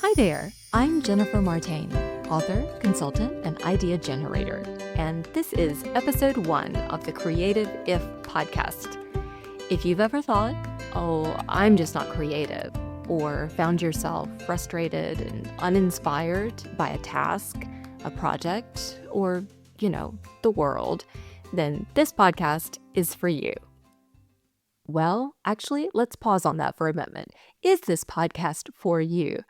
Hi there, I'm Jennifer Martain, author, consultant, and idea generator, and this is episode 1 of the Creative If podcast. If you've ever thought, oh, I'm just not creative, or found yourself frustrated and uninspired by a task, a project, or, the world, then this podcast is for you. Well, actually, let's pause on that for a moment. Is this podcast for you?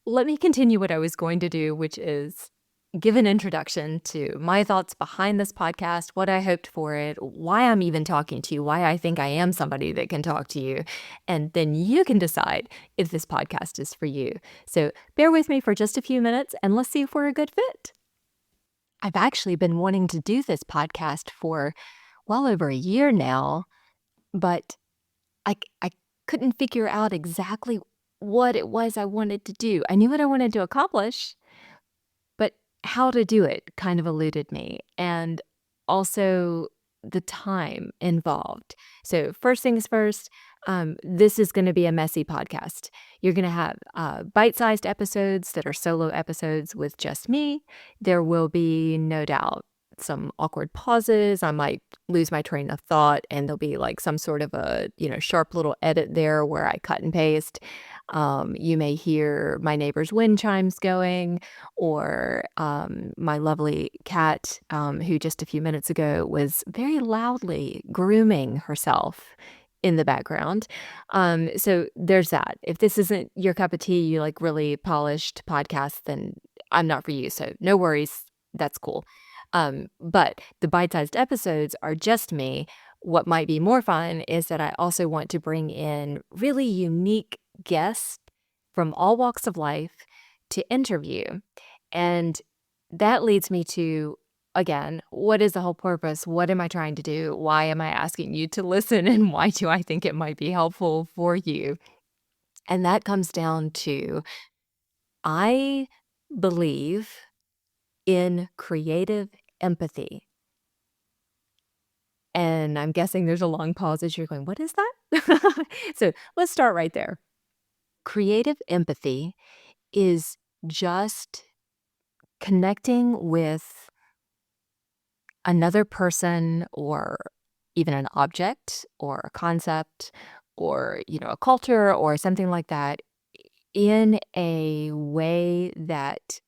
Let me continue what I was going to do, which is give an introduction to my thoughts behind this podcast, what I hoped for it, why I'm even talking to you, why I think I am somebody that can talk to you, and then you can decide if this podcast is for you. So bear with me for just a few minutes and let's see if we're a good fit. I've actually been wanting to do this podcast for well over a year now, but I couldn't figure out exactly what it was I wanted to do. I knew what I wanted to accomplish, but how to do it kind of eluded me, and also the time involved. So first things first, this is going to be a messy podcast. You're going to have bite-sized episodes that are solo episodes with just me. There will be, no doubt, some awkward pauses. I might lose my train of thought, and there'll be like some sort of a, sharp little edit there where I cut and paste. You may hear my neighbor's wind chimes going, or my lovely cat, who just a few minutes ago was very loudly grooming herself in the background. So there's that. If this isn't your cup of tea, you like really polished podcasts, then I'm not for you. So no worries. That's cool. But the bite-sized episodes are just me. What might be more fun is that I also want to bring in really unique guests from all walks of life to interview. And that leads me to, again, what is the whole purpose? What am I trying to do? Why am I asking you to listen? And why do I think it might be helpful for you? And that comes down to, I believe in creative empathy. And I'm guessing there's a long pause as you're going, what is that? So let's start right there. Creative empathy is just connecting with another person, or even an object or a concept, or, a culture or something like that, in a way that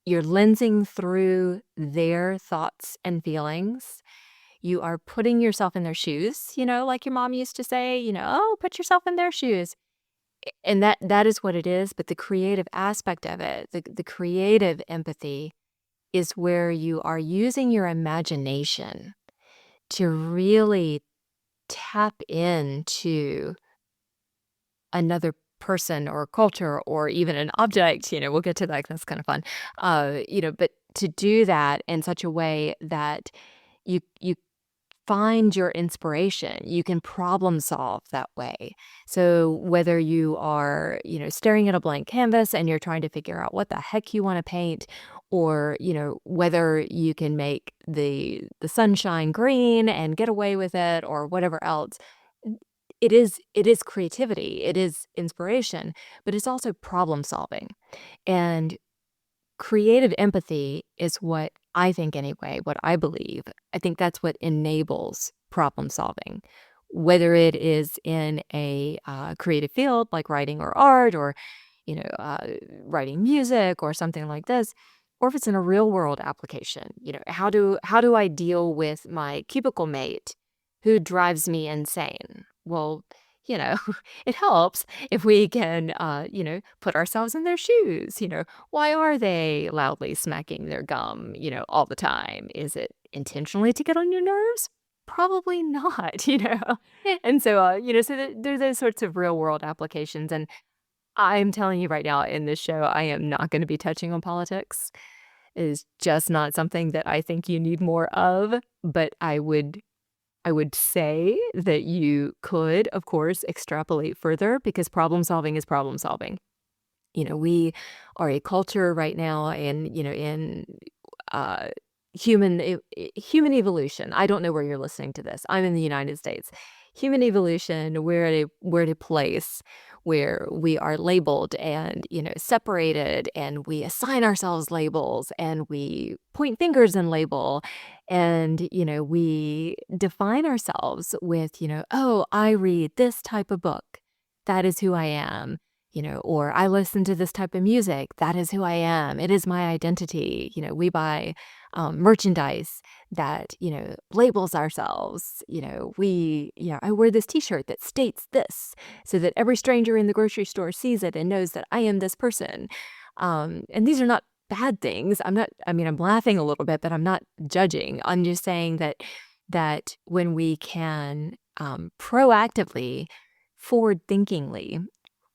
you're lensing through their thoughts and feelings. You are putting yourself in their shoes, like your mom used to say, oh, put yourself in their shoes. And that is what it is. But the creative aspect of it, the creative empathy, is where you are using your imagination to really tap into another person or culture or even an object. We'll get to that. That's kind of fun. But to do that in such a way that you find your inspiration. You can problem solve that way. So whether you are, staring at a blank canvas and you're trying to figure out what the heck you want to paint, or, whether you can make the sunshine green and get away with it, or whatever else, it is creativity, it is inspiration, but it's also problem solving. And creative empathy is what I think, anyway, what I believe. I think that's what enables problem solving, whether it is in a creative field like writing or art, or, writing music or something like this, or if it's in a real world application. How do I deal with my cubicle mate who drives me insane? Well, you know, it helps if we can, put ourselves in their shoes. Why are they loudly smacking their gum, all the time? Is it intentionally to get on your nerves? Probably not. And so, there are those sorts of real world applications. And I'm telling you right now, in this show, I am not going to be touching on politics. It is just not something that I think you need more of. But I would say that you could, of course, extrapolate further, because problem solving is problem solving. We are a culture right now, and, in, uh, human evolution. I don't know where you're listening to this. I'm in the United States. Human evolution, we're at a place where we are labeled and, separated, and we assign ourselves labels, and we point fingers and label, and, we define ourselves with, oh, I read this type of book. That is who I am. Or I listen to this type of music. That is who I am. It is my identity. We buy merchandise that, labels ourselves. I wear this t-shirt that states this so that every stranger in the grocery store sees it and knows that I am this person. And these are not bad things. I'm laughing a little bit, but I'm not judging. I'm just saying that when we can proactively, forward thinkingly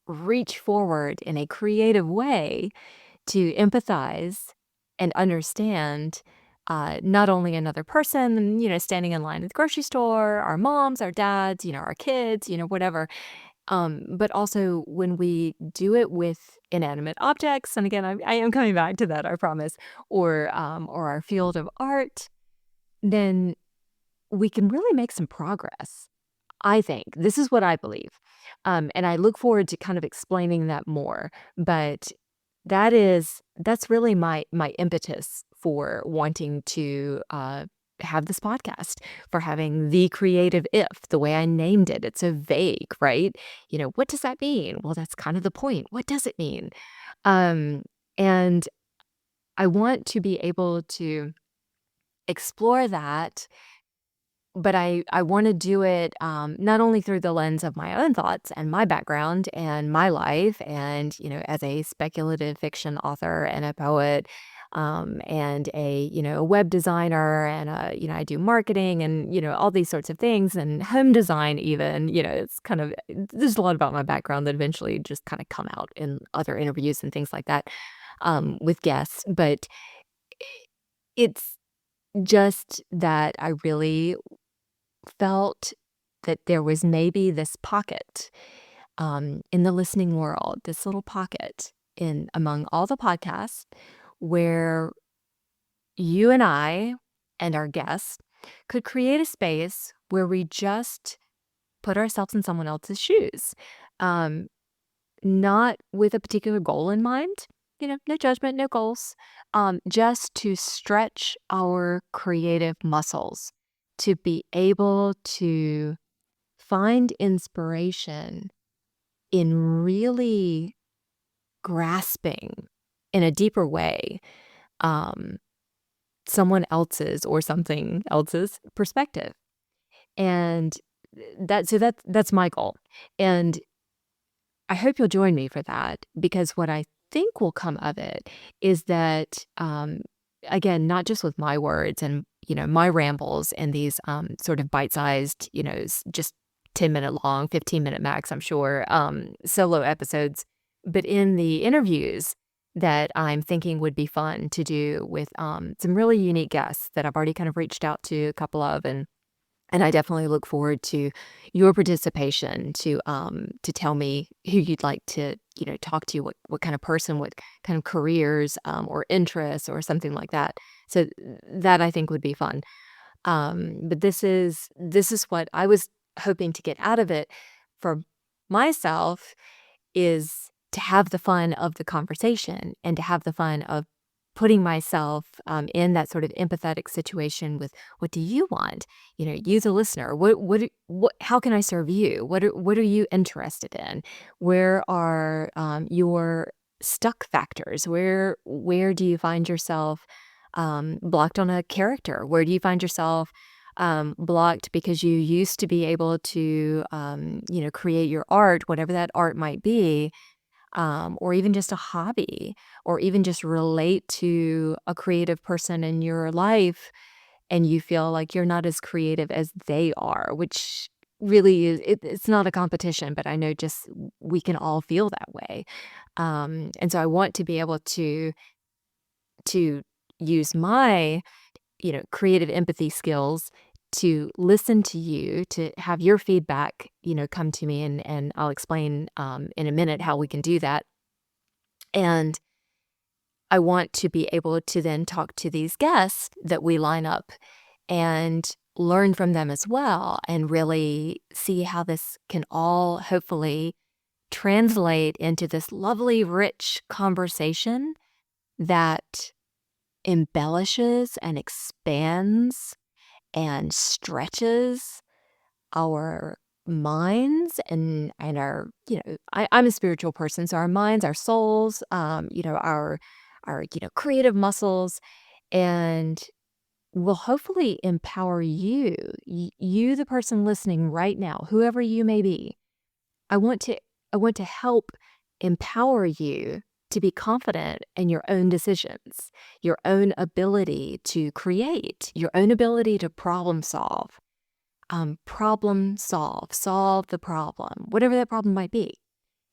reach forward in a creative way to empathize and understand not only another person, standing in line at the grocery store, our moms, our dads, our kids, whatever, but also when we do it with inanimate objects, and again, I am coming back to that, I promise, or our field of art, then we can really make some progress. I think. This is what I believe. And I look forward to kind of explaining that more. But that's really my impetus for wanting to have this podcast, for having the creative if, the way I named it. It's so vague, right? What does that mean? Well, that's kind of the point. What does it mean? And I want to be able to explore that, but I wanna do it, not only through the lens of my own thoughts and my background and my life and, as a speculative fiction author and a poet, and a web designer and, I do marketing and, all these sorts of things and home design even, it's kind of there's a lot about my background that eventually just kinda come out in other interviews and things like that, with guests, but it's just that I really felt that there was maybe this pocket in the listening world, this little pocket in among all the podcasts where you and I and our guests could create a space where we just put ourselves in someone else's shoes, um, not with a particular goal in mind, no judgment, no goals, just to stretch our creative muscles, to be able to find inspiration in really grasping in a deeper way um, someone else's or something else's perspective. And that's my goal. And I hope you'll join me for that, because what I think will come of it is that, again, not just with my words and, my rambles and these sort of bite-sized, just 10-minute long, 15-minute max, I'm sure, solo episodes, but in the interviews that I'm thinking would be fun to do with some really unique guests that I've already kind of reached out to a couple of, and I definitely look forward to your participation to tell me who you'd like to, talk to, what kind of person, what kind of careers, or interests or something like that. So that I think would be fun. But this is what I was hoping to get out of it for myself, is to have the fun of the conversation and to have the fun of putting myself in that sort of empathetic situation with what do you want? You the listener, how can I serve you? What are you interested in? Where are your stuck factors? Where do you find yourself blocked on a character? Where do you find yourself blocked because you used to be able to create your art, whatever that art might be, or even just a hobby, or even just relate to a creative person in your life, and you feel like you're not as creative as they are, which really it's not a competition, but I know just we can all feel that way. And so I want to be able to use my creative empathy skills to listen to you, to have your feedback, come to me, and I'll explain in a minute how we can do that. And I want to be able to then talk to these guests that we line up and learn from them as well, and really see how this can all hopefully translate into this lovely, rich conversation that embellishes and expands and stretches our minds and our, I'm a spiritual person, so our minds, our souls, our creative muscles, and will hopefully empower you, you, the person listening right now, whoever you may be. I want to I want to help empower you to be confident in your own decisions, your own ability to create, your own ability to solve the problem, whatever that problem might be.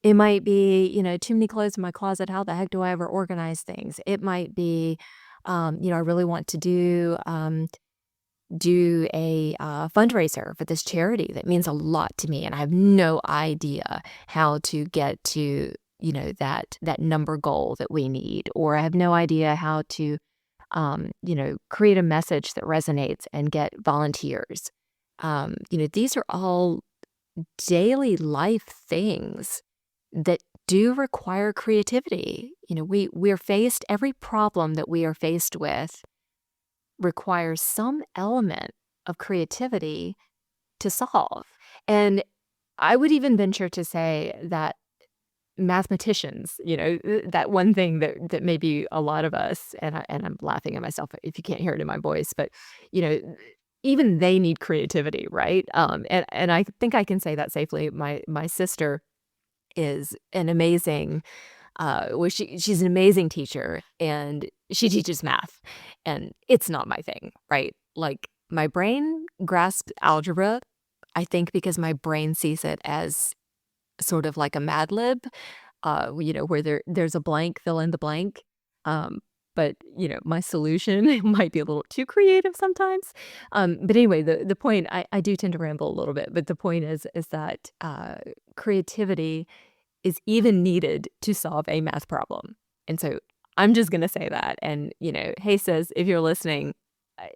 It might be, too many clothes in my closet. How the heck do I ever organize things? It might be, I really want to do a fundraiser for this charity that means a lot to me, and I have no idea how to get to that number goal that we need, or I have no idea how to create a message that resonates and get volunteers. These are all daily life things that do require creativity. We're faced, every problem that we are faced with requires some element of creativity to solve. And I would even venture to say that mathematicians, that one thing that maybe a lot of us, and I'm laughing at myself if you can't hear it in my voice, but you know, even they need creativity, right? And I think I can say that safely. My sister is an amazing she's an amazing teacher, and she teaches math, and it's not my thing, right? Like, my brain grasps algebra, I think, because my brain sees it as sort of like a Mad Lib, where there's a blank, fill in the blank. But my solution might be a little too creative sometimes. But anyway, the point, I do tend to ramble a little bit, but the point is that creativity is even needed to solve a math problem. And so I'm just going to say that. And, hey, sis, if you're listening,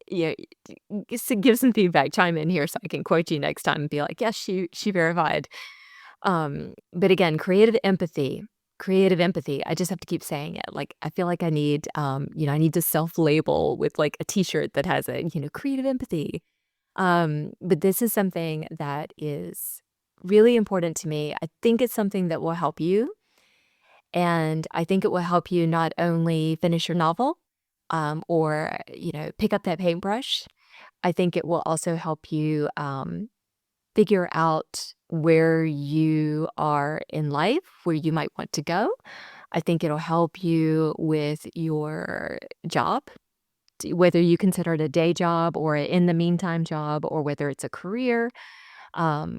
give some feedback, chime in here so I can quote you next time and be like, yes, she verified. But again, creative empathy. I just have to keep saying it. Like, I feel like I need, I need to self-label with like a t-shirt that has a, creative empathy. But this is something that is really important to me. I think it's something that will help you. And I think it will help you not only finish your novel, or, pick up that paintbrush. I think it will also help you figure out where you are in life, where you might want to go. I think it'll help you with your job, whether you consider it a day job or an in the meantime job, or whether it's a career,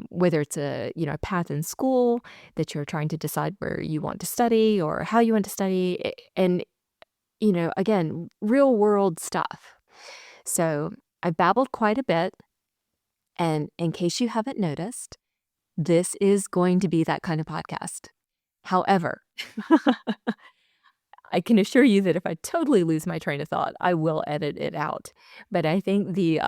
whether it's a path in school that you're trying to decide where you want to study or how you want to study, and again, real world stuff. So I've babbled quite a bit, and in case you haven't noticed, this is going to be that kind of podcast. However, I can assure you that if I totally lose my train of thought, I will edit it out. But I think the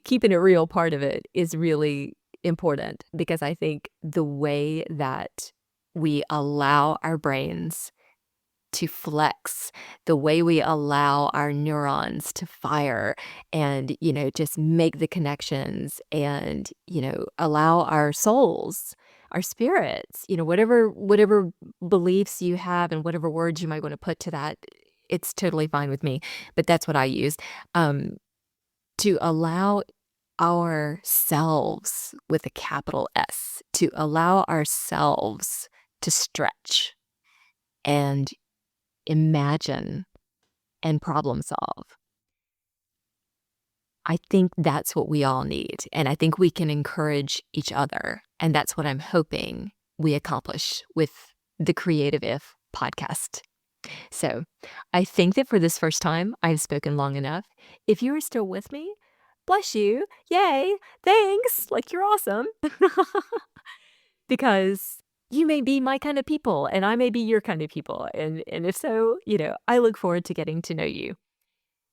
keeping it real part of it is really important, because I think the way that we allow our brains to flex, the way we allow our neurons to fire and, just make the connections and, allow our souls, our spirits, whatever beliefs you have and whatever words you might want to put to that, it's totally fine with me. But that's what I use. To allow ourselves, with a capital S, to allow ourselves to stretch and imagine and problem solve. I think that's what we all need, and I think we can encourage each other, and that's what I'm hoping we accomplish with the Creative If podcast. So I think that for this first time, I've spoken long enough. If you are still with me, bless you. Yay. Thanks. Like, you're awesome. Because you may be my kind of people and I may be your kind of people. And if so, I look forward to getting to know you.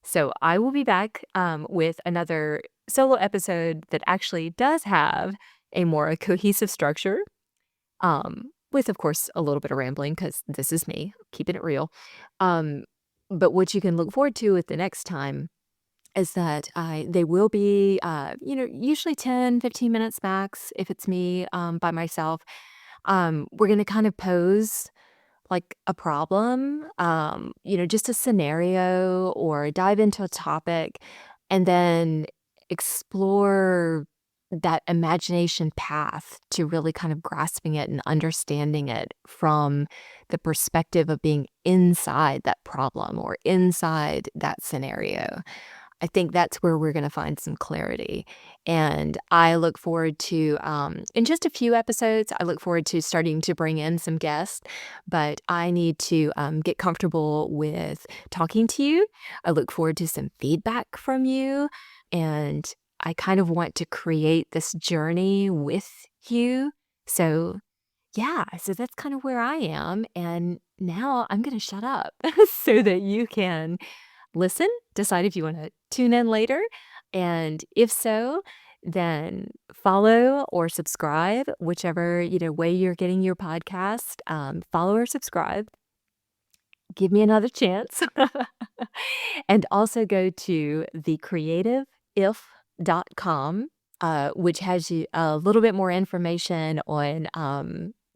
So I will be back with another solo episode that actually does have a more cohesive structure, with, of course, a little bit of rambling because this is me, keeping it real. Um, but what you can look forward to with the next time is that they will be, usually 10, 15 minutes max if it's me by myself. We're going to kind of pose like a problem, just a scenario or dive into a topic and then explore that imagination path to really kind of grasping it and understanding it from the perspective of being inside that problem or inside that scenario. I think that's where we're gonna find some clarity, and I look forward to, in just a few episodes, I look forward to starting to bring in some guests, but I need to, get comfortable with talking to you. I look forward to some feedback from you, and I kind of want to create this journey with you. So, yeah, so that's kind of where I am, and now I'm gonna shut up so that you can listen, decide if you want to tune in later. And if so, then follow or subscribe, whichever, way you're getting your podcast. Follow or subscribe. Give me another chance. And also go to thecreativeif.com, which has you a little bit more information on,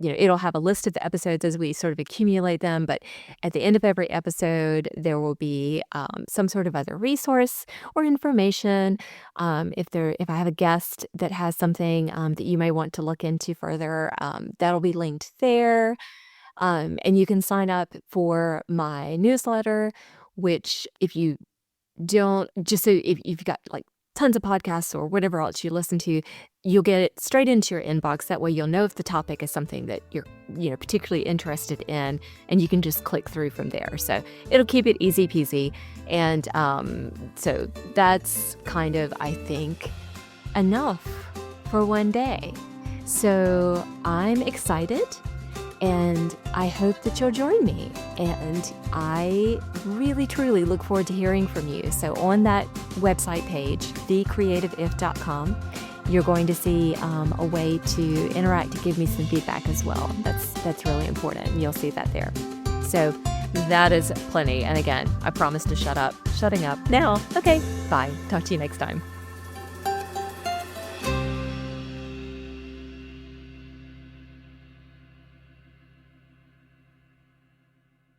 it'll have a list of the episodes as we sort of accumulate them. But at the end of every episode, there will be some sort of other resource or information. If I have a guest that has something that you may want to look into further, that'll be linked there. And you can sign up for my newsletter, which if you don't, just so if you've got like tons of podcasts or whatever else you listen to, you'll get it straight into your inbox. That way you'll know if the topic is something that you're, particularly interested in, and you can just click through from there. So it'll keep it easy peasy. And so that's kind of, I think, enough for one day. So I'm excited. And I hope that you'll join me. And I really, truly look forward to hearing from you. So on that website page, thecreativeif.com, you're going to see a way to interact, to give me some feedback as well. That's really important. And you'll see that there. So that is plenty. And again, I promise to shutting up now. Okay, bye. Talk to you next time.